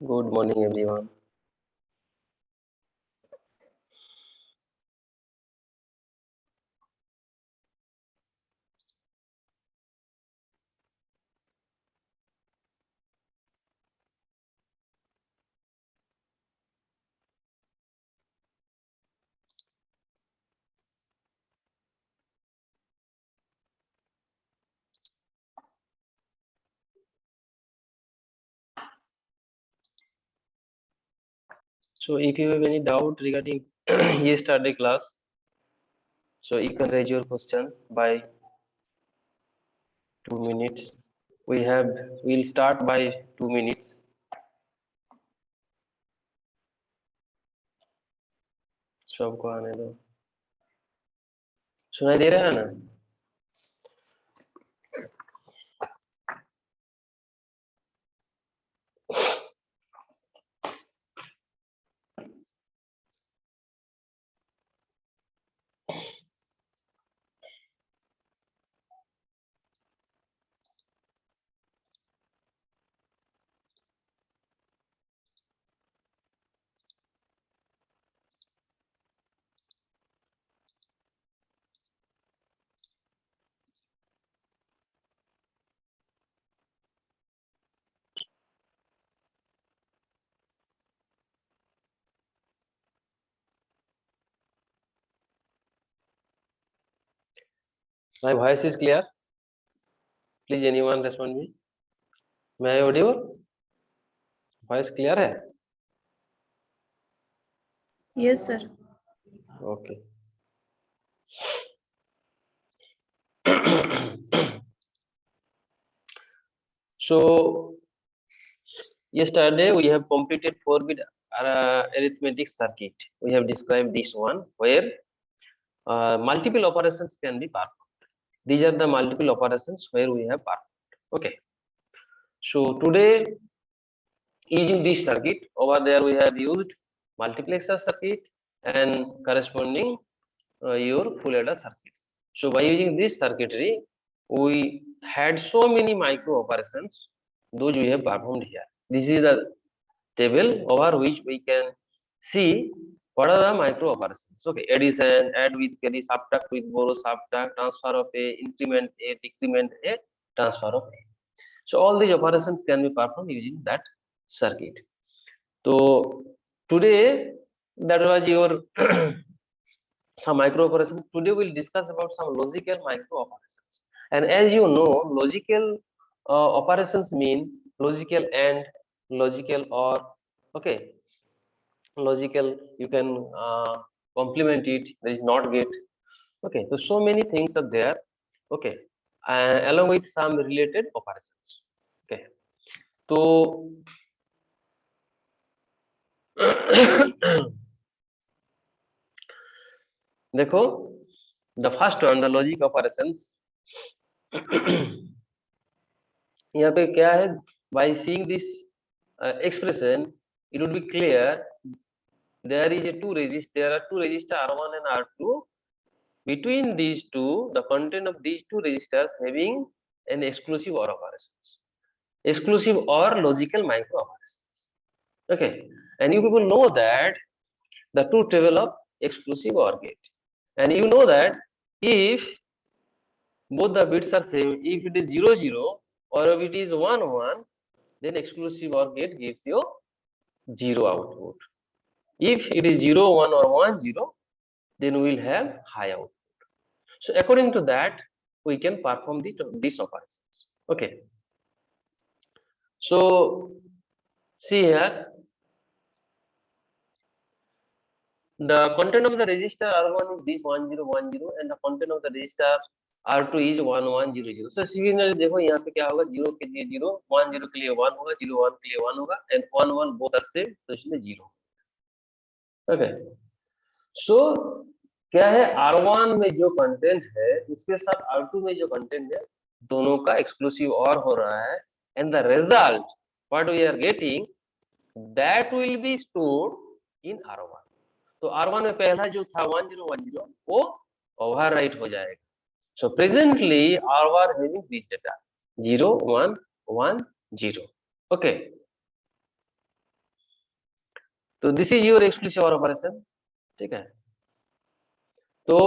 Good morning, everyone. So, if you have any doubt regarding yesterday class, so you can raise your question by 2 minutes. We'll start by 2 minutes. सबको आने दो. सुनाई दे रहा है ना? My voice is clear. Please, anyone respond me. मैं audible? Voice clear है? Yes, sir. Okay. So, yesterday we have completed 4-bit arithmetic circuit. We have described this one where multiple operations can be performed. These are the multiple operations where we have performed. Okay. So today, using this circuit, over there we have used multiplexer circuit and corresponding your full adder circuits. So by using this circuitry, we had so many micro operations, those we have performed here. This is the table over which we can see what are the micro operations. Okay, addition, add with carry, subtract with borrow, subtract, transfer of a, increment a, decrement a, transfer of a. So all these operations can be performed using that circuit. So today that was your some micro operations. Today we'll discuss about some logical micro operations. And as you know, logical operations mean logical and logical or okay, logical you can complement it. There is not get okay. So many things are there. Okay, along with some related operations. Okay, so देखो the first one the logic operations यहाँ पे क्या है by seeing this expression it would be clear there is a there are two resistors R1 and R2 between these two the content of these two resistors having an exclusive OR operations, exclusive OR logical micro operations. Okay, and you people know that the truth table of exclusive OR gate, and you know that if both the bits are same, if it is 0 0 or if it is 1 1, then exclusive OR gate gives you 0 output. If it is 0 1 or 1 0, then we will have high output. So according to that, we can perform these operations. Okay. So see here, the content of the register R1 is this 1010 and the content of the register R2 is 1100. So similarly देखो यहाँ पे क्या होगा 0 के लिए 0, 10 के लिए 1 होगा, 01 के लिए 1 होगा and 11 both are same तो इसलिए 0. Okay. So क्या है R1 में जो कंटेंट है उसके साथ R2 में जो कंटेंट है दोनों का एक्सक्लूसिव और हो रहा है and the result what we are getting that will be stored in R1. तो R1 में पहला जो था 1010 वो ओवरराइट हो जाएगा. So presently R1 having this data 0 1 1 0. Okay. तो this is your exclusive OR operation, ठीक है। तो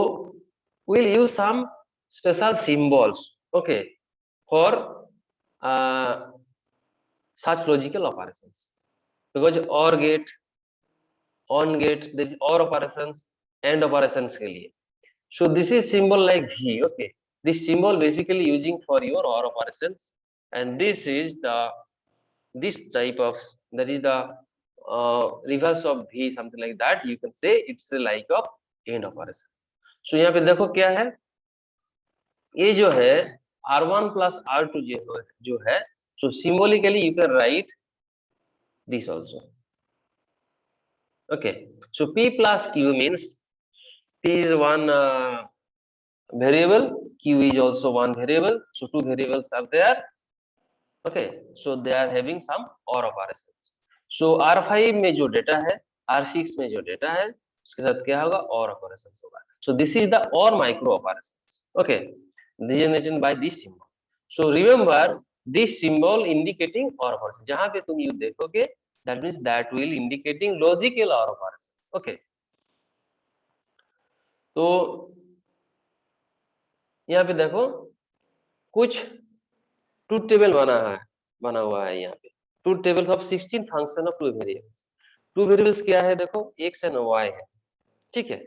we'll use some special symbols, okay, for such logical operations, because OR gate, ON gate, there is OR operations, AND operations के लिए. So this is symbol like V, okay. This symbol basically using for your OR operations, and this is this type of, that is the reverse of V, something like that. You can say it's like of AND operation. So यहाँ पे देखो क्या है, ये जो है R1 plus R2 जो है, so symbolically you can write this also. Okay, so P plus Q means P is one variable, Q is also one variable, so two variables are there. Okay, so they are having some OR operations. So R5 में जो data है, R6 में जो data है, उसके साथ क्या होगा, OR operations होगा. So this is the OR micro operations. Okay, designated by this symbol. So remember this symbol indicating OR operation. जहाँ पे तुम ये देखोगे, that means that will indicating logical OR operation. Okay, तो यहाँ पे देखो कुछ ट्रूथ टेबल बना हुआ है यहाँ पे. Truth table of 16 function of two variables. Two variables क्या है, देखो x एंड y है, ठीक है.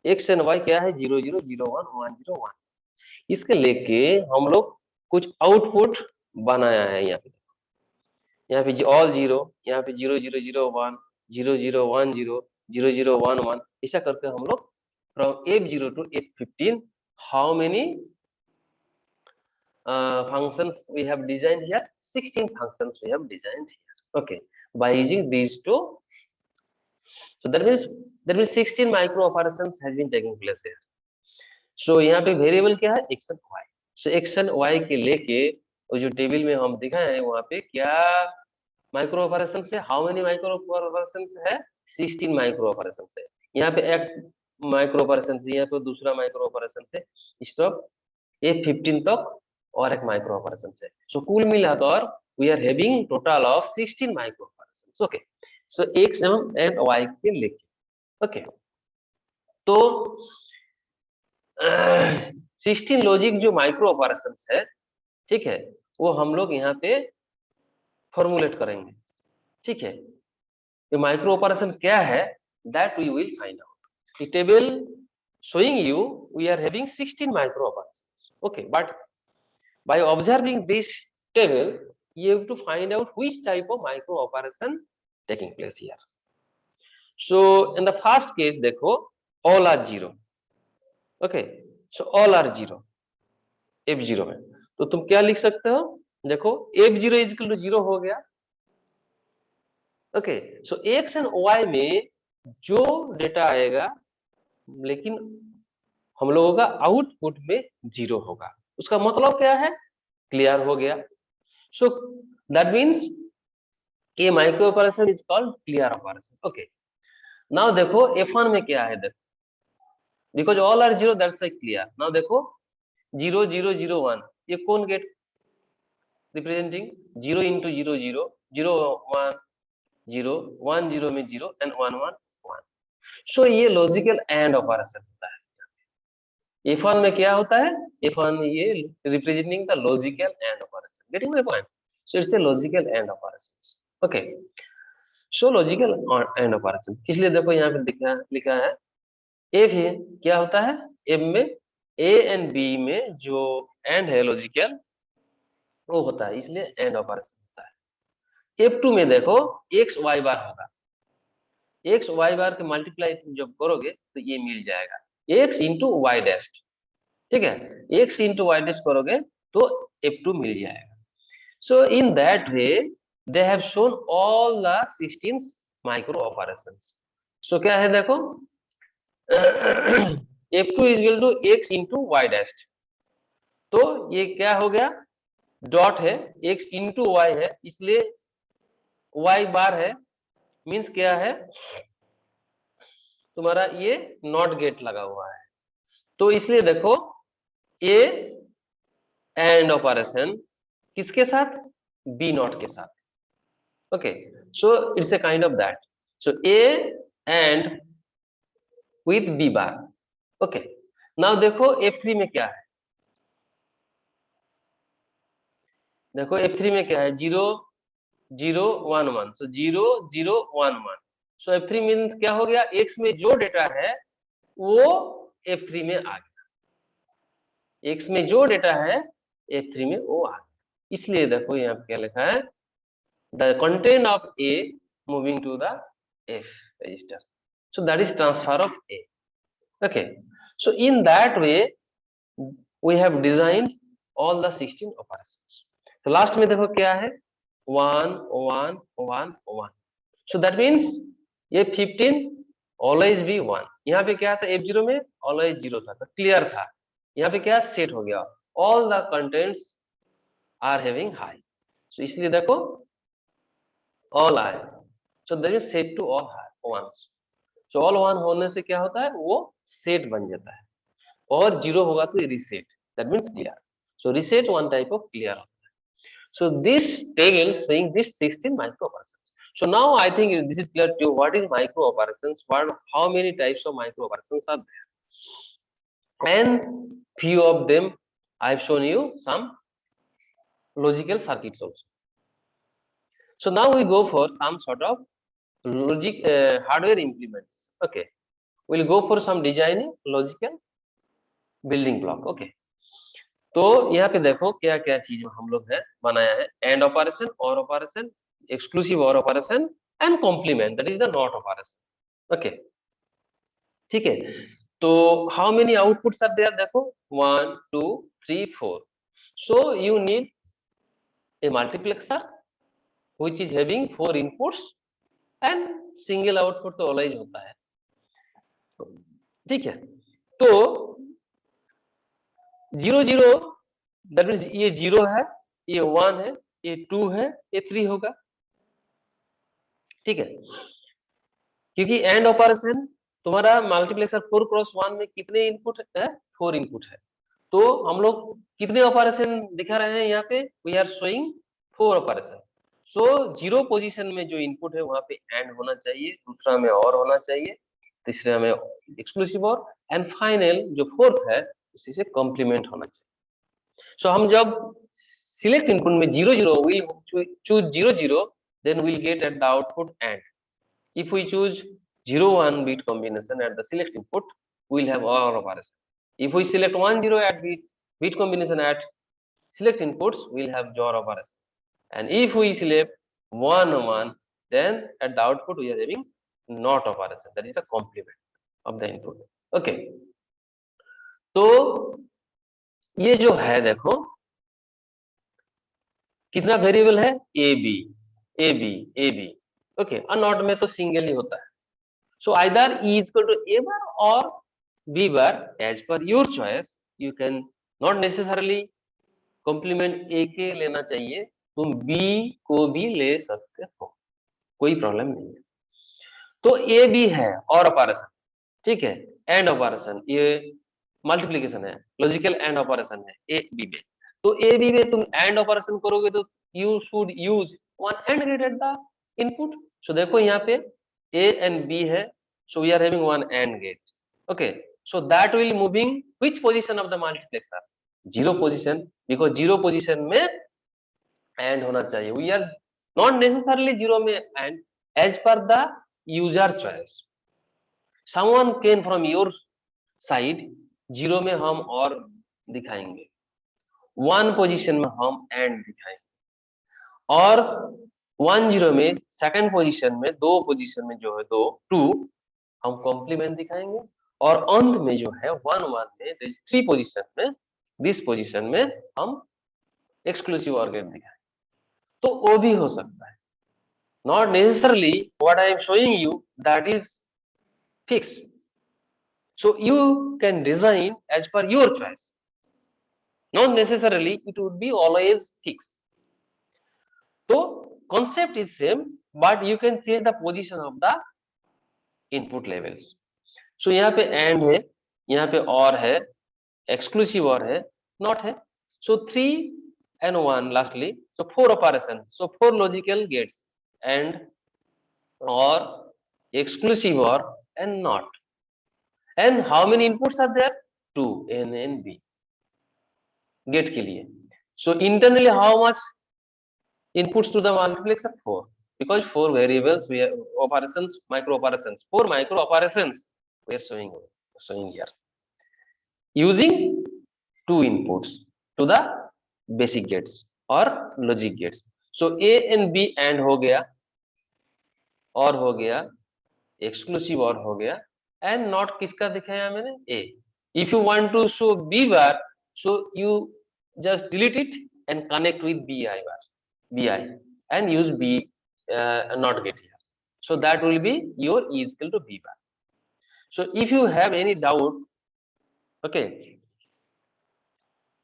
x एंड y क्या है, 0 0 0 1 1 0 1. इसके लेके हम लोग कुछ आउटपुट बनाया है यहाँ पे. यहाँ पे ऑल 0, यहाँ पे 0 0 0 1 0 0 1 0 0 0 1 1, ऐसा करके हम लोग from F0 to F15 how many functions we have designed here, 16 functions we have designed here, okay, by using these two. So that means 16 micro operations has been taking place here. So यहाँ पे variable क्या है, x and y. So x and y के लेके वो जो table में हम दिखाए हैं वहाँ पे क्या माइक्रो ऑपरेशन है, हाउ मेनी माइक्रो ऑपरेशन है, 16 माइक्रो ऑपरेशन है. यहाँ पे एक माइक्रो ऑपरेशन है, यहाँ पे दूसरा माइक्रो ऑपरेशन है, स्टॉप F15 तक और एक माइक्रो ऑपरेशन है. सो कुल मिलाकर we are having total of 16 micro operations. Okay, so x and y के लेके. ओके, तो 16 लॉजिक जो माइक्रो ऑपरेशंस है, ठीक है, वो हम लोग यहाँ पे फॉर्मुलेट करेंगे, ठीक है. ये माइक्रो ऑपरेशन क्या है, that we will find out. The table showing you we are having 16 micro operations. Okay, but by observing this table you have to find out which type of micro operation taking place here. So in the first case देखो all are 0. Okay, so all are 0 F0 में. तो तुम क्या लिख सकते हो, देखो F0 is equal to 0 हो गया. Okay, so x and y में जो डेटा आएगा, लेकिन हम लोगों का आउटपुट में 0 होगा. उसका मतलब क्या है, क्लियर हो गया. सो दैट मीन्स ये micro operation is called clear operation. Okay, now देखो F1 में क्या है, देखो because all are 0 that's clear. Now देखो 0 0 0 1, ये कौन गेट रिप्रेजेंटिंग 0 into 0 0 0 1 0 1 0 में 0 एंड 1 1 1. सो ये लॉजिकल एंड ऑपरेशन होता है. F1 में क्या होता है, F1 ये representing the logical and operation. Getting my point? So it's a logical and operations. Okay, so logical and operation, इसलिए देखो यहाँ पे लिखा है F है, क्या होता है, F में A एंड B में जो एंड है लॉजिकल वो होता है, इसलिए एंड ऑपरेशन होता है. F2 में देखो x y बार होगा, x y बार के मल्टीप्लाई जब करोगे तो ये मिल जाएगा x इंटू वाई डैश, ठीक है. x इंटू वाई डैश करोगे तो F2 मिल जाएगा. So in that way they have shown all the 16 micro operations. So क्या है देखो F2 is equal to x into y dash. तो ये क्या हो गया, डॉट है, x इंटू वाई है, इसलिए y बार है, मीन्स क्या है तुम्हारा ये नॉट गेट लगा हुआ है. तो इसलिए देखो ए एंड ऑपरेशन किसके साथ, बी नॉट के साथ. Okay, so it's a kind of that. So A and with B bar. Okay. Now देखो F3 में क्या है, देखो F3 में क्या है, 0 0 1 1, so 0 0 1 1. So F3 मीन्स क्या हो गया, X में जो डेटा है वो F3 में आ गया, X में जो डेटा है F3 में वो आ गया. इसलिए देखो यहाँ पे क्या लिखा है, the content of A moving to the F register. So that is transfer of A. Okay. So in that way we have designed all the 16 operations. So last में देखो क्या है, 1 1 1 1. So that means ये 15 always be 1. यहाँ पे क्या था, F0 में always 0 था, तो क्लियर था. यहाँ पे क्या सेट हो गया, all the contents are having high. So इसलिए देखो all high. So that is set to all high ones. So all 1 होने से क्या होता है, वो सेट बन जाता है, और 0 होगा तो reset. That means clear. So reset one type of clear. So this table showing this 16 micro operations. So now I think this is clear to you what is micro operations, how many types of micro operations are there, and few of them I have shown you some logical circuits also. So now we go for some sort of logic hardware implements. Okay, we'll go for some designing logical building block. Okay. तो यहाँ पे देखो क्या क्या चीज हम लोग है बनाया है, and operation, or operation, exclusive or operation, and complement, that is the not operation. Okay, ठीक है. तो how many outputs are there, देखो 1 2 3 4. So you need a multiplexer which is having 4 inputs and single output तो always होता है, ठीक है. तो 0 0, दैट मीन्स ये 0 है, ये 1 है, ये 2 है, ये 3 होगा, ठीक है. क्योंकि एंड ऑपरेशन तुम्हारा मल्टीप्लेक्सर 4 क्रॉस 1 में कितने इनपुट है, 4 इनपुट है. तो हम लोग कितने ऑपरेशन दिखा रहे हैं यहाँ पे, we are showing 4 operation. So 0 position में जो इनपुट है वहां पे एंड होना चाहिए, दूसरा में और होना चाहिए, तीसरा में एक्सक्लूसिव और, एंड फाइनल जो फोर्थ है उसी से कॉम्प्लीमेंट होना चाहिए. So हम जब select input में 0 0 we'll choose 0 0, then we'll get at the output AND. If we choose 0 1 bit combination at the select input, we'll have OR operation. If we select 1 0 at bit combination at select inputs, we'll have JOR operation. And if we select 1 1, then at the output we are having NOT operation. That is the complement of the input. Okay. तो ये जो है देखो कितना variable है, a b a b a b. Okay, और not में तो सिंगल ही होता है. So either e is equal to a bar or b bar, as per your choice. You can not necessarily complement a के लेना चाहिए, तुम बी को भी ले सकते हो, कोई प्रॉब्लम नहीं है. तो ए बी है और ऑपरेशन, ठीक है, एंड ऑपरेशन, ये मल्टीप्लीकेशन है, लॉजिकल एंड ऑपरेशन है ए बी में. तो ए बी में तुम एंड ऑपरेशन करोगे तो you should use one and gate at the input. So देखो यहाँ पे ए एंड बी है, so we are having one and gate. Okay, so that will moving which position of the multiplexer, 0 position, because 0 position में and होना चाहिए. We are not necessarily 0 में and, as per the user choice. Someone can from your side 0 में हम और दिखाएंगे, 1 position में हम एंड दिखाएंगे, और 1 0 में सेकंड पोजीशन में, 2 पोजीशन में जो है 2 2 हम कॉम्प्लीमेंट दिखाएंगे, और अंत में जो है 1 1 में 3 पोजीशन में, दिस पोजीशन में हम एक्सक्लूसिव और गेट दिखाएंगे. तो वो भी हो सकता है, not necessarily what I am showing you that is fix. So you can design as per your choice. Not necessarily it would be always fixed. So concept is same, but you can change the position of the input levels. So यहाँ पे AND है, यहाँ पे OR है, exclusive OR है, not है. So 3 and 1 lastly. So 4 operations. So 4 logical gates, AND, OR, exclusive OR, and not. And how many inputs are there? 2, N and B. Get के लिए. So internally, how much inputs to the multiplexer? 4. Because 4 variables, we are operations, micro operations. 4 micro operations we are showing here. Using 2 inputs to the basic gates or logic gates. So A and B AND हो गया, और हो गया, exclusive OR हो गया, and not किसका दिखाया मैंने? A. If you want to show B bar, so you just delete it and connect with BI, and use B not get here. So that will be your E is equal to B bar. So if you have any doubt, okay,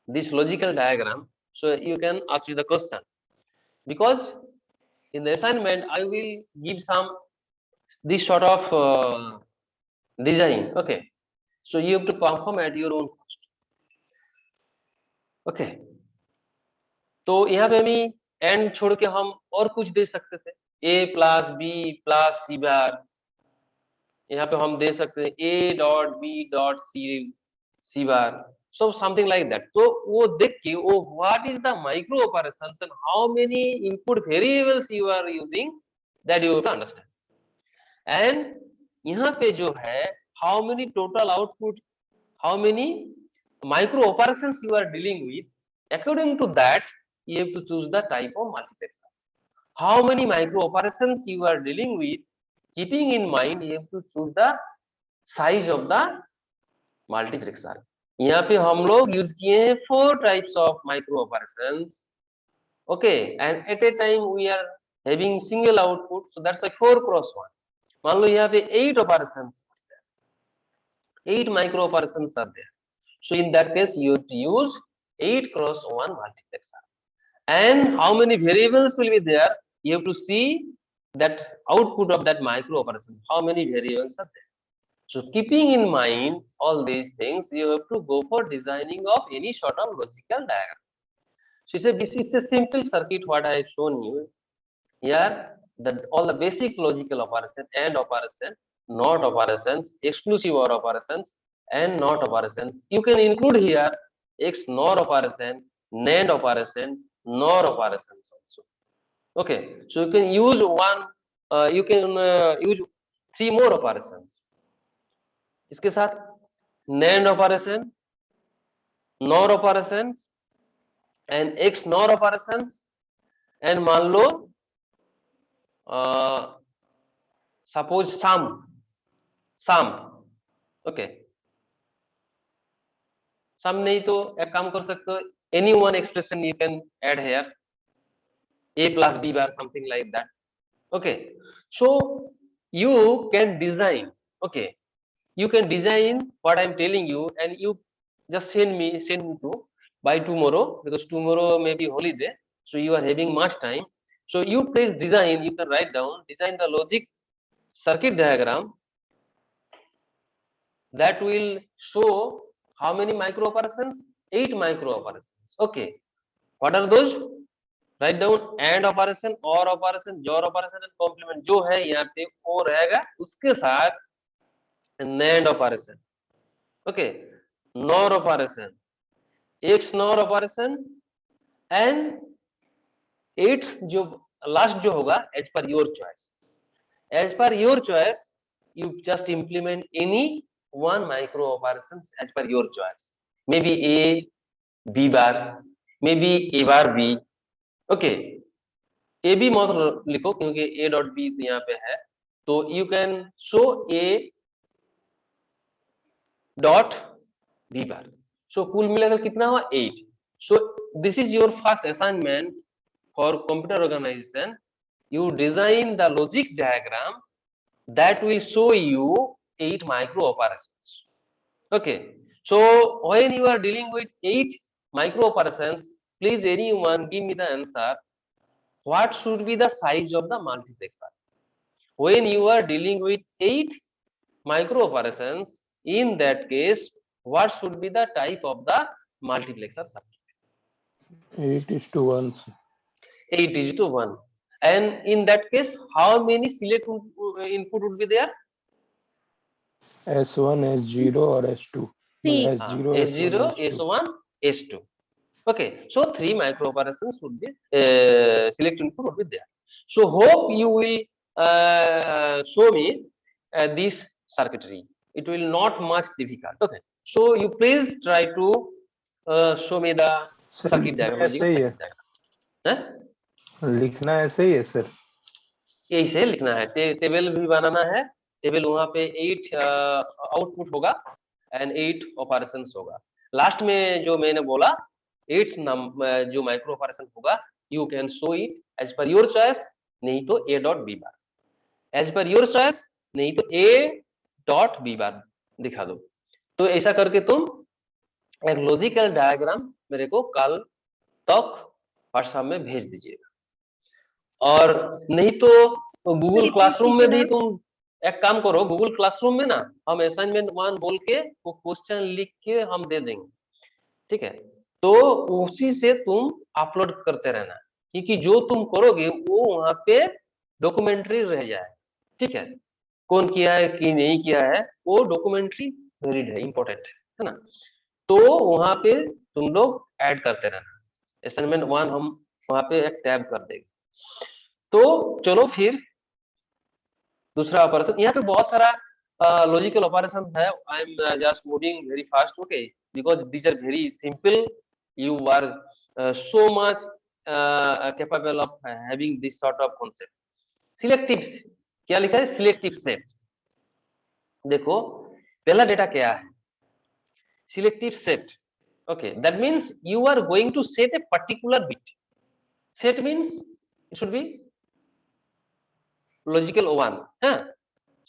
this logical diagram, so you can ask me the question, because in the assignment I will give some this sort of design. Okay, so you have to perform at your own cost. Okay, तो यहाँ पे हमें and छोड़ के हम और कुछ दे सकते थे, A plus B plus C bar, यहाँ पे हम दे सकते हैं A dot B dot C bar, so something like that. तो वो देख के वो what is the micro operations and how many input variables you are using, that you have to understand. And यहाँ पे जो है how many total output, how many micro operations you are dealing with, according to that you have to choose the type of multiplexer. How many micro operations you are dealing with, keeping in mind you have to choose the size of the multiplexer. यहाँ पे हम लोग use किए हैं 4 types of micro operations. Okay, and at a time we are having single output, so that's a 4 cross 1. मान लो यहाँ पे 8 operations, 8 micro operations are there. So in that case, you have to use 8 cross 1 multiplexer. And how many variables will be there? You have to see that output of that micro operation. How many variables are there? So keeping in mind all these things, you have to go for designing of any sort of logical diagram. So this is a simple circuit what I have shown you. Here, all the basic logical operation, AND operation, NOT operations, exclusive OR operations, and NOT operations. You can include here XNOR operation, NAND operation, NOR operations also. Okay, so you can use use 3 more operations. इसके साथ NAND operation, NOR operations, and XNOR operations, and मान लो suppose sum. Okay, sum नहीं तो एक काम कर सकते हो, any one expression you can add here, a plus b bar, something like that. Okay, so you can design. Okay, you can design what I'm telling you, and you just send me to by tomorrow, because tomorrow may be holiday, so you are having much time. So you please design, you can write down, design the logic circuit diagram that will show how many micro operations? 8 micro operations. Okay, what are those? Write down AND operation, OR operation, JOR operation and complement. जो है यहाँ पे वो रहेगा, उसके साथ NAND operation. Okay, NOR operation, XNOR operation, and 8 जो last जो होगा as per your choice. As per your choice, you just implement any one micro operations as per your choice. Maybe A, B bar, maybe A bar B. Okay, A B मत लिखो क्योंकि A dot B यहाँ पे है, तो you can show A dot B bar. So कुल मिलाकर कितना हुआ 8. So this is your first assignment for computer organization. You design the logic diagram that will show you 8 micro operations. Okay, so when you are dealing with 8 micro operations, please anyone give me the answer. What should be the size of the multiplexer? When you are dealing with 8 micro operations, in that case, what should be the type of the multiplexer circuit? 8:1. 8:1. And in that case, how many select input would be there? S1, S0 और S2 मतलब C. S0, S1, S0, S2. S1, S2. Okay, so 3 micro operations would be select input would be there. So hope you will show me this circuitry. It will not much difficult. Okay, so you please try to show me the sir circuit लिखना diagram, logical ऐसे ही है, circuit diagram. लिखना ऐसे ही है sir. यही से लिखना है, टेबल भी बनाना है. टेबल वहां पे 8 आउटपुट होगा एंड 8 ऑपरेशंस होगा. लास्ट में जो मैंने बोला 8 जो माइक्रो ऑपरेशन होगा, you can show it as per your choice, नहीं तो A dot B bar, as per your choice, नहीं तो ए डॉट बी बार दिखा दो. तो ऐसा करके तुम एक लॉजिकल डायग्राम मेरे को कल तक व्हाट्सएप में भेज दीजिएगा. और नहीं तो गूगल क्लासरूम में भी तुम एक काम करो, गूगल क्लासरूम में ना हम असाइनमेंट 1 बोल के वो क्वेश्चन लिख के हम दे देंगे. ठीक है, तो उसी से तुम अपलोड करते रहना, क्योंकि जो तुम करोगे वो वहां पे डॉक्यूमेंट्री रह जाए. ठीक है, कौन किया है कि नहीं किया है वो डॉक्यूमेंट्री वैलिड है, इंपॉर्टेंट है ना. तो वहां पे तुम लोग ऐड करते रहना. असाइनमेंट 1 हम वहां पे एक टैब कर देंगे. तो चलो फिर दूसरा ऑपरेशन, यहाँ पे बहुत सारा लॉजिकल ऑपरेशन है. I am just moving very fast. Okay, because these are very simple. You are so much capable of having this sort of concept. Selective, क्या लिखा है? Selective set. देखो पहला डेटा क्या है? Selective set. Okay, that means you are going to set a particular bit. Set means it should be logical 1, huh?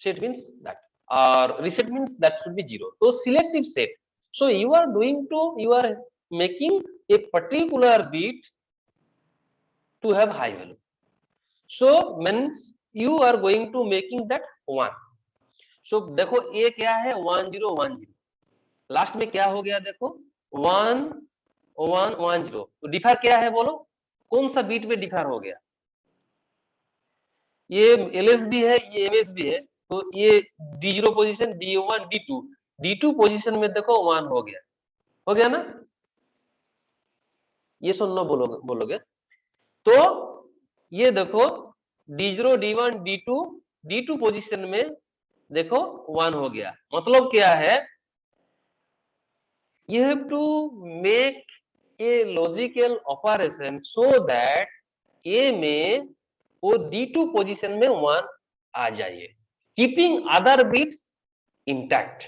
Set means that, or reset means that should be 0. So selective set, so you are making a particular bit to have high value, so means you are going to making that 1. so देखो ये क्या है? 1 0 1 0. Last में क्या हो गया? देखो 1 1 1 0. तो डिफर क्या है बोलो? कौन सा बीट में डिफर हो गया? ये एलएस भी है, ये एमएस भी है. तो ये D0 position, D1 D2 position में देखो 1 हो गया ना? ये सुनना बोलोगे तो ये देखो D0 D1 D2 पोजीशन में देखो 1 हो गया. मतलब क्या है? you have to make a logical operation so that A में वो D2 पोजीशन में 1 आ जाइए, keeping other bits intact,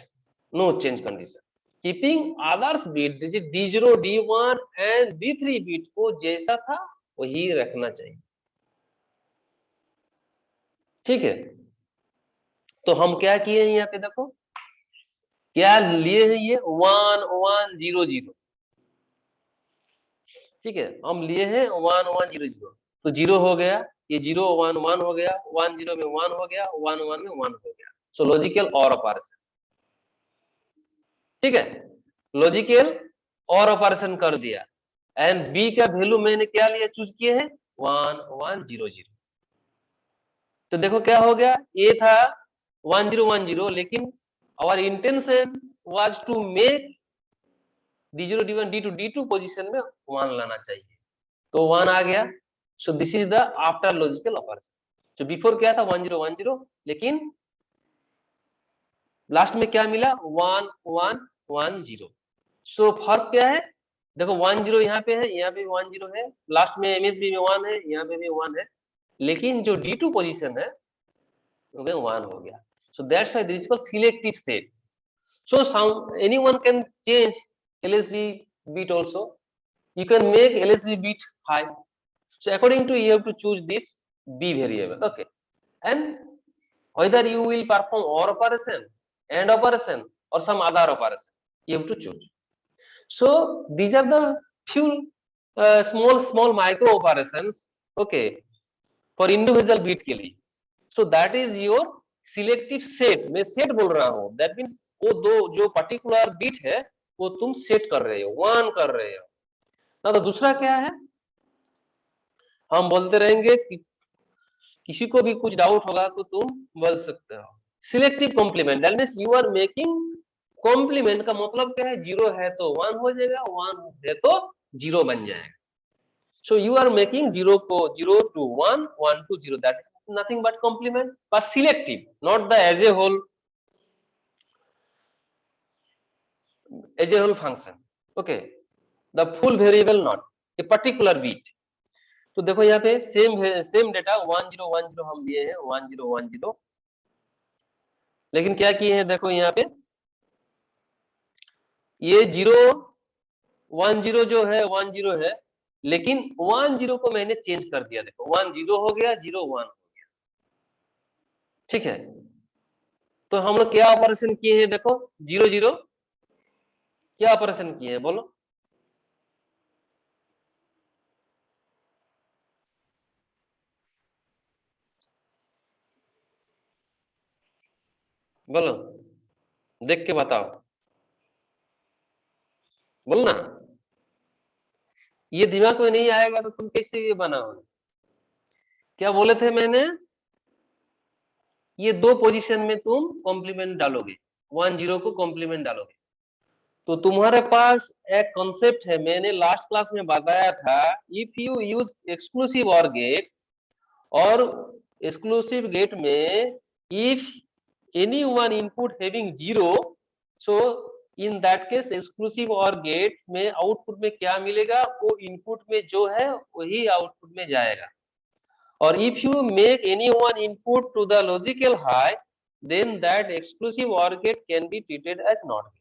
no change condition. Keeping others bit D0 D1 and D3 bit को जैसा था वही रखना चाहिए. ठीक है, तो हम क्या किए हैं? यहाँ पे देखो क्या लिए हैं? ये 1 1 0 0. ठीक है, हम लिए हैं 1 1 0 0. तो 0 हो गया, ये 0 1 1 हो गया, 1 0 में 1 हो गया, 1 1 में 1 हो गया. सो लॉजिकल और ऑपरेशन. ठीक है, लॉजिकल और ऑपरेशन कर दिया. एंड बी का वैल्यू मैंने क्या लिया? चूज किए हैं 1 1 0 0. तो देखो क्या हो गया? ए था 1 0 1 0, लेकिन our intention was to make D0 D1 D2 position में 1 लाना चाहिए. तो 1 आ गया. So this is the after logical operation. तो बिफोर क्या था? 1 0 1 0, लेकिन लास्ट में क्या मिला? 1 1 1 0. सो फर्क क्या है? देखो 1 0 यहाँ पे है, यहाँ पे 1 0 है, लास्ट में MSB में 1 है, यहाँ पे भी 1 है, लेकिन जो D2 पोजीशन है वो 1 हो गया. So that's why this is called selective set. So anyone can change LSB bit also. You can make LSB bit high. So according to you have to choose this B variable. Okay, and whether you will perform OR operation, AND operation, or some other operation, you have to choose. So these are the few small micro operations. Okay, for individual bit के लिए. So that is your selective set. मैं set बोल रहा हूँ. That means वो दो जो particular bit है वो तुम सेट कर रहे हो, 1 कर रहे हो ना. तो दूसरा क्या है? हम बोलते रहेंगे कि किसी को भी कुछ डाउट होगा तो तुम बोल सकते हो। Selective complement that means you are making complement का मतलब क्या है, जीरो है तो वन हो जाएगा, वन है तो जीरो बन जाएगा। So you are making 0 to 1, 1 to 0. That is nothing but complement, but selective, not the as a whole function. Okay, the full variable not a particular bit. तो देखो यहाँ पे सेम डेटा 1010 हम दिए हैं 1010, लेकिन क्या किए हैं देखो यहाँ पे ये 010 जो है 10 है, लेकिन 10 को मैंने चेंज कर दिया। देखो 10 हो गया, 01 हो गया। ठीक है, तो हम लोग क्या ऑपरेशन किए हैं देखो 00 क्या ऑपरेशन किए हैं बोलो। बोलो, देख के बताओ, बोलो ना। ये दिमाग में नहीं आएगा तो तुम कैसे ये बनाओगे। क्या बोले थे मैंने, ये दो पोजीशन में तुम कॉम्प्लीमेंट डालोगे, 10 को कॉम्प्लीमेंट डालोगे। तो तुम्हारे पास एक कॉन्सेप्ट है, मैंने लास्ट क्लास में बताया था, if you use exclusive or gate, और एक्सक्लूसिव गेट में if any one input having 0, so in that case exclusive or gate में आउटपुट में क्या मिलेगा, वो इनपुट में जो है वही आउटपुट में जाएगा। और if you make any one input to the logical high, then that exclusive or gate can be treated as not gate.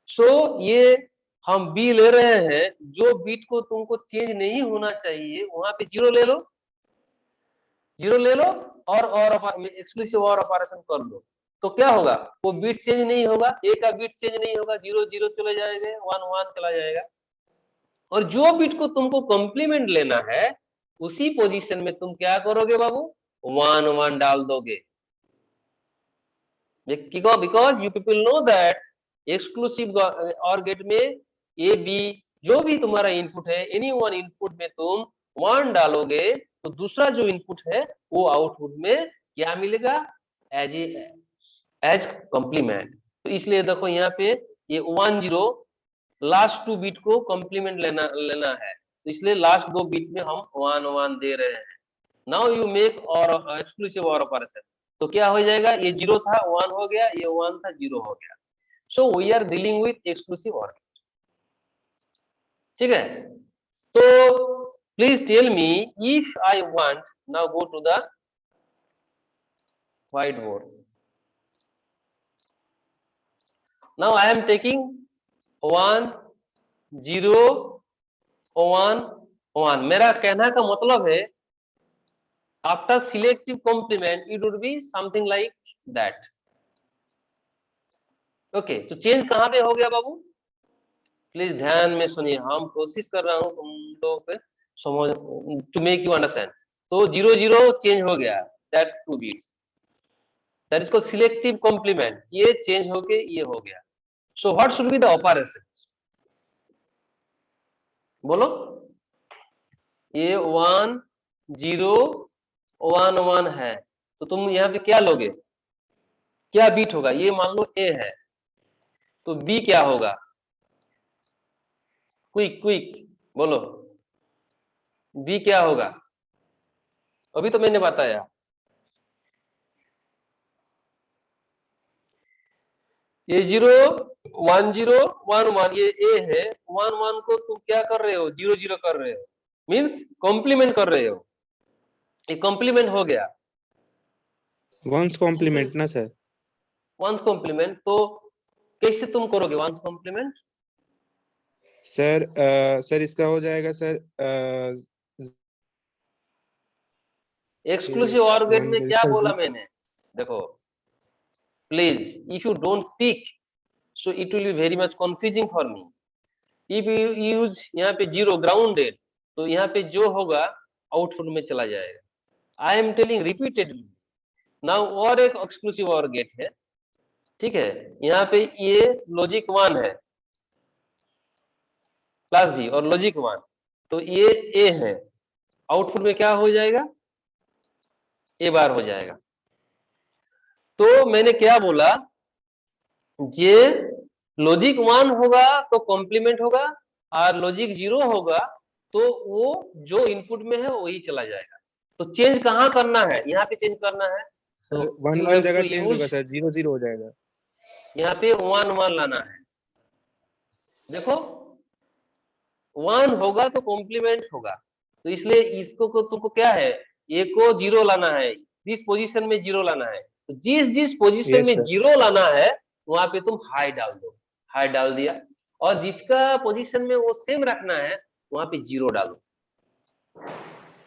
So ये हम बी ले रहे हैं, जो बीट को तुमको चेंज नहीं होना चाहिए वहां पे 0 ले लो, 0 ले लो, और एक्सक्लूसिव और ऑपरेशन कर लो। तो क्या होगा, वो बीट चेंज नहीं होगा, ए का बीट चेंज नहीं होगा, 0 0 चले जाएगा, 1 1 चला जाएगा। और जो बीट को तुमको कॉम्प्लीमेंट लेना है उसी पोजीशन में तुम क्या करोगे बाबू, 1 1 डाल दोगे। Because you people know that exclusive or gate में ए बी जो भी तुम्हारा इनपुट है, एनी वन इनपुट में तुम 1 डालोगे तो दूसरा जो इनपुट है वो आउटपुट में क्या मिलेगा, एज कॉम्प्लीमेंट। तो इसलिए देखो यहाँ पे ये 10 लास्ट 2 बीट को कॉम्प्लीमेंट लेना है, तो इसलिए लास्ट 2 बीट में हम 1 1 दे रहे हैं। नाउ यू मेक और एक्सक्लूसिव और ऑपरेशन, तो क्या हो जाएगा, ये 0 था 1 हो गया, ये 1 था 0 हो गया। So we are dealing with exclusive or, ठीक है। तो please tell me, if I want, now go to the white board. Now I am taking 1 0 1 1। मेरा कहना का मतलब है after selective complement it would be something like that. Okay, तो change कहां पे हो गया बाबू, प्लीज ध्यान में सुनिए, हम कोशिश कर रहा हूं तुम लोग पे समझ, टू मेक यू अंडरस्टैंड। तो 0 0 चेंज हो गया, that 2 bits, that is called selective complement, ये चेंज होके ये हो गया। So what should be the operations, बोलो। ये 1 0 1 1 है, तो तुम यहाँ पे क्या लोगे, क्या बीट होगा, ये मान लो ए है, तो बी क्या होगा, क्विक क्विक बोलो, बी क्या होगा, अभी तो मैंने बताया। ये 0 1 0 1 1 ये ए है, 1 1 को तुम क्या कर रहे हो, 0 0 कर रहे हो, मींस कॉम्प्लीमेंट कर रहे हो, ये कॉम्प्लीमेंट हो गया, वंस कॉम्प्लीमेंट ना सर, वंस कॉम्प्लीमेंट। तो कैसे तुम करोगे वंस कॉम्प्लीमेंट, सर सर इसका हो जाएगा सर, एक्सक्लूसिव और गेट में क्या सर बोला मैंने, देखो please if you don't speak so it will be very much confusing for me. If you use यहाँ पे 0 ग्राउंडेड, तो यहाँ पे जो होगा आउटपुट में चला जाएगा। I am telling repeatedly. Now और एक एक्सक्लूसिव और गेट है, ठीक है, यहाँ पे ये लॉजिक 1 है प्लस बी और लॉजिक 1, तो ये ए है, आउटपुट में क्या हो जाएगा, ए बार हो जाएगा। तो मैंने क्या बोला, जे लॉजिक 1 होगा तो कॉम्प्लीमेंट होगा, और लॉजिक 0 होगा तो वो जो इनपुट में है वही चला जाएगा। तो चेंज कहाँ करना है, यहाँ पे चेंज करना है। तो सर 1 यू 1 हैव जगह टू चेंज होगा यूज, सर, 0 0 हो जाएगा। यहाँ पे 1 1 लाना है। देखो 1 होगा तो कॉम्प्लीमेंट होगा, तो इसलिए इसको तुमको क्या है, ए को 0 लाना है, जिस पोजीशन में 0 लाना है। तो जिस जिस पोजीशन यस में सर। 0 लाना है वहां पे तुम हाई डाल दो, हाई डाल दिया। और जिसका पोजीशन में वो सेम रखना है वहां पे 0 डालो,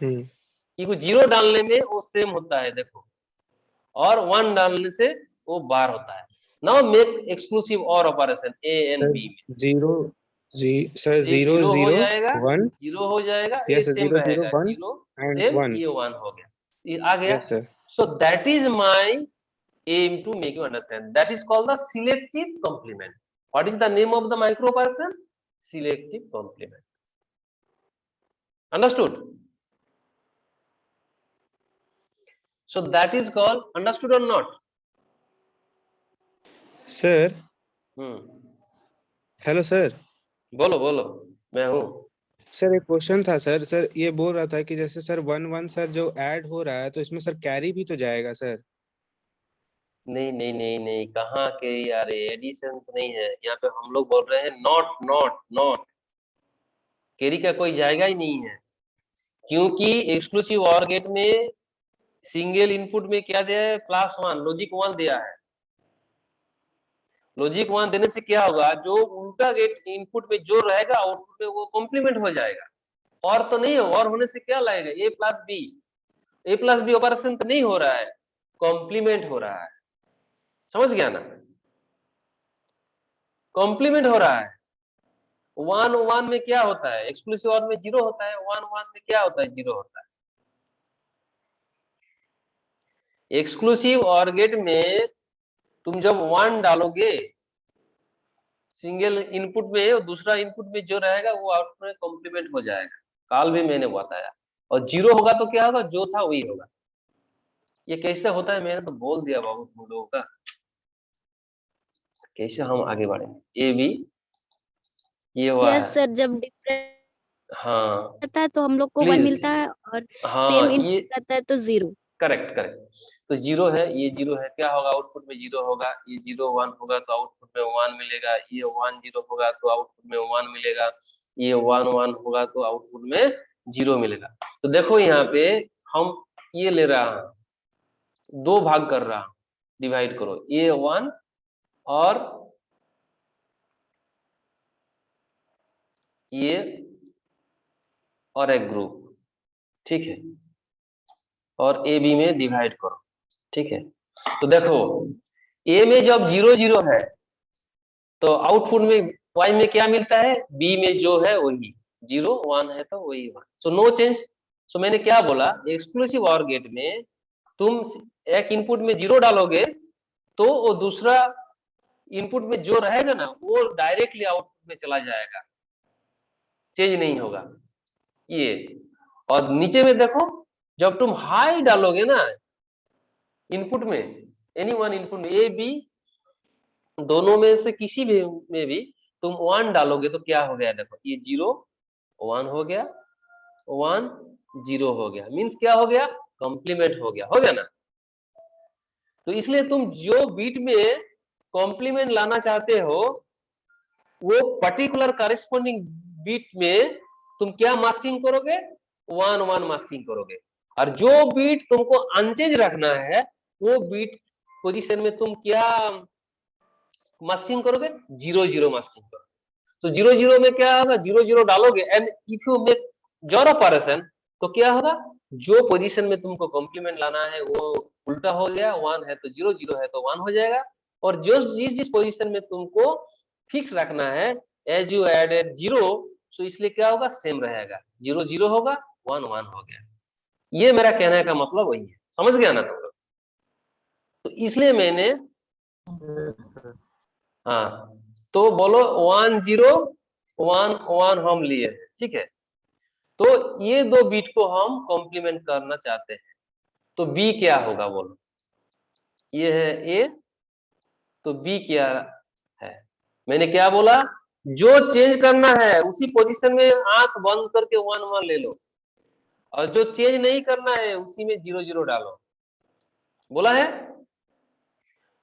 क्योंकि 0 डालने में वो सेम होता है देखो, और 1 डालने से वो बार होता है। Now make exclusive or operation A and B में। 0 जी सर, ये 0 जीरो हो 0 जाएगा, 1। जीरो हो जाएगा, ये यस सर, सेम 0 0 रहेगा, 1 जीरो एंड सेम, 1। ये 1 हो गया, ये आ गया। Yes sir. So that is my aim to make you understand, that is called the selective complement. What is the name of the microoperation? Selective complement. Understood? So that is called, understood or not? Sir hello sir. बोलो बोलो, मैं हूँ। Sir एक question था sir. Sir ये बोल रहा था कि जैसे सर 1 1 सर जो ऐड हो रहा है तो इसमें सर कैरी भी तो जाएगा सर। नहीं नहीं नहीं नहीं, कहाँ के यार, एडिशन तो नहीं है यहाँ पे, हम लोग बोल रहे हैं नॉट नॉट नॉट, कैरी का कोई जाएगा ही नहीं है। क्योंकि एक्सक्लूसिव ऑर गेट में सिंगल इनपुट में क्या दिया है, +1 लॉजिक 1 दिया है। लॉजिक 1 देने से क्या होगा, जो उनका गेट इनपुट में जो रहेगा आउटपुट में वो कॉम्प्लीमेंट हो जाएगा। और तो नहीं हो, और होने से क्या लाएगा, ए प्लस बी, ए प्लस बी ऑपरेशन तो नहीं हो रहा है, कॉम्प्लीमेंट हो रहा है। समझ गया ना, कॉम्प्लीमेंट हो रहा है। 1 1 में क्या होता है, एक्सक्लूसिव ऑर में 0 होता है, 1 1 में क्या होता है, 0 होता है। एक्सक्लूसिव ऑर गेट में तुम जब 1 डालोगे सिंगल इनपुट में, और दूसरा इनपुट में जो रहेगा वो आउटपुट में कॉम्प्लीमेंट हो जाएगा, काल भी मैंने बताया। और 0 होगा तो क्या होगा, जो था वही होगा। ये कैसे होता है मैंने तो बोल दिया बाबू तुम लोगों का, कैसे हम आगे बढ़ेंगे। ये भी ये हुआ यस है। सर, जब डिफरेंट हाँ रहता है तो हम लोग को 1 प्लीज, मिलता है, और हाँ सेम ये इनपुट रहता है तो 0। Correct correct. तो 0 है, ये 0 है, क्या होगा आउटपुट में 0 होगा, ये 0 1 होगा तो आउटपुट में 1 मिलेगा, ये 1 0 होगा तो आउटपुट में 1 मिलेगा, ये 1 1 होगा तो आउटपुट में 0 मिलेगा। तो देखो यहाँ पे हम ये ले रहा हूं, 2 भाग कर रहा हूं, डिवाइड करो, ये 1 और ये और एक ग्रुप, ठीक है, और ए बी में डिवाइड करो, ठीक है। तो देखो ए में जब 0 0 है तो आउटपुट में वाई में क्या मिलता है, बी में जो है वही, 0 1 है तो वही 1, सो नो चेंज। सो मैंने क्या बोला, एक्सक्लूसिव ऑर गेट में तुम एक इनपुट में 0 डालोगे तो वो दूसरा इनपुट में जो रहेगा ना वो डायरेक्टली आउटपुट में चला जाएगा, चेंज नहीं होगा ये। और नीचे में देखो, जब तुम हाई डालोगे ना इनपुट में, एनी वन इनपुट में, ए बी दोनों में से किसी भी में भी तुम 1 डालोगे तो क्या हो गया, देखो ये 0 1 हो गया, 1 0 हो गया, मींस क्या हो गया, कॉम्प्लीमेंट हो गया ना। तो इसलिए तुम जो बीट में कॉम्प्लीमेंट लाना चाहते हो वो पर्टिकुलर कॉरेस्पॉन्डिंग बीट में तुम क्या मास्किंग करोगे, 1 1 मास्किंग करोगे। और जो बीट तुमको अनचेंज रखना है वो बीट पोजीशन में तुम क्या मास्किंग करोगे, 0 0 मास्किंग करोगे। तो 0 0 में क्या होगा, 0 0 डालोगे, एंड इफ यू मेक जोर ऑपरेशन तो क्या होगा, जो पोजीशन में तुमको कॉम्प्लीमेंट लाना है वो उल्टा हो गया, 1 है तो 0 0 है तो 1 हो जाएगा। और जो जिस पोजीशन में तुमको फिक्स रखना है, एज यू एडेड 0, सो इसलिए क्या होगा, सेम रहेगा, 0 0 होगा, 1 1 हो गया। ये मेरा कहने का मतलब वही है, समझ गया ना तुम लोग। तो इसलिए मैंने, हाँ तो बोलो 1 0 1 1 हम लिए, ठीक है। तो ये दो बीट को हम कॉम्प्लीमेंट करना चाहते हैं, तो बी क्या होगा बोलो? ये है ए, तो बी क्या है? मैंने क्या बोला? जो चेंज करना है उसी पोजीशन में आंख बंद करके 1 1 ले लो, और जो चेंज नहीं करना है उसी में 0 0 डालो, बोला है?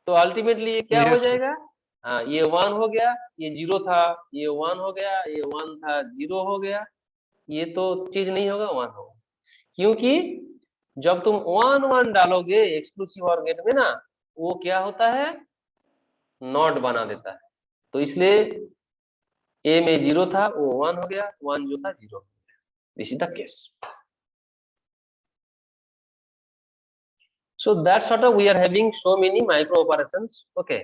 तो अल्टीमेटली ये क्या हो यस सर। जाएगा? हाँ, ये 1 हो गया, ये 0 था, ये 1 हो गया, ये 1 था, 0 हो गया, ये तो चेंज नहीं होगा, 1 होगा। क्योंकि जब तुम 1 1 डालोगे एक्सक्लूसिव और गेट में ना, वो क्या होता है? नॉट बना देता है। तो इसलिए ए में 0 था, वो 1 हो गया, 1 जो था 0 हो गया। This is the case. So that sort of we are having so many micro operations. Okay.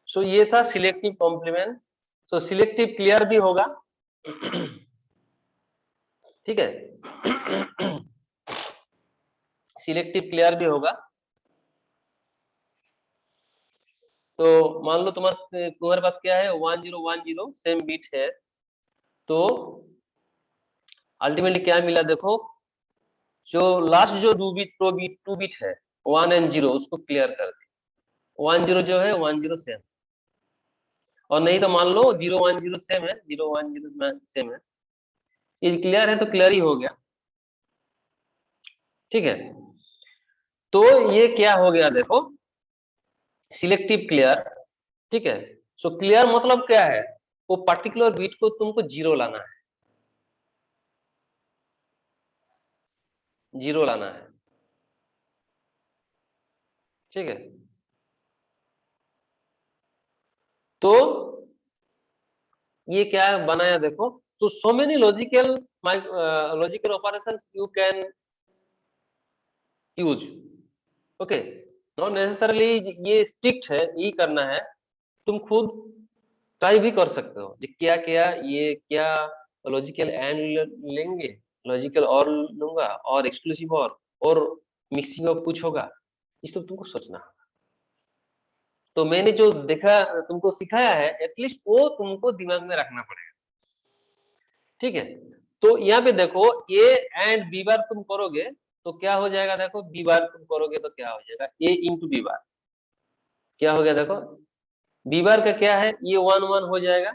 So ये था सिलेक्टिव कॉम्प्लीमेंट. सो सिलेक्टिव क्लियर भी होगा, ठीक है? सिलेक्टिव क्लियर भी होगा. तो मान लो तुम्हारे पास क्या है? 1 0 1 0 सेम बीट है, तो अल्टीमेटली क्या मिला देखो? जो लास्ट जो टू बीट है 1 एंड 0, उसको क्लियर कर दे. 1 0 जो है 1 0 सेम, और नहीं तो मान लो 0 1 0 सेम है, 0 1 0 सेम है. ये क्लियर है तो क्लियर ही हो गया, ठीक है? तो ये क्या हो गया देखो? सिलेक्टिव क्लियर, ठीक है? सो क्लियर मतलब क्या है? वो पर्टिकुलर बीट को तुमको 0 लाना है, 0 लाना है, ठीक है? तो ये क्या बनाया देखो? तो so many logical operations you can use. Okay, not necessarily ये स्ट्रिक्ट है, यही करना है. तुम खुद ट्राई भी कर सकते हो. क्या क्या ये क्या लॉजिकल एंड लेंगे, लॉजिकल और लूंगा, और एक्सक्लूसिव और मिक्सिंग ऑफ कुछ होगा, इसको तुमको सोचना. तो मैंने जो देखा तुमको सिखाया है, एटलीस्ट वो तुमको दिमाग में रखना पड़ेगा, ठीक है? तो यहाँ पे देखो, ए एंड बी बार तुम करोगे तो क्या हो जाएगा? देखो, बी बार तुम करोगे तो क्या हो जाएगा? ए इंटू बी बार क्या हो गया? देखो, बी बार का क्या है? ये 1 1 हो जाएगा,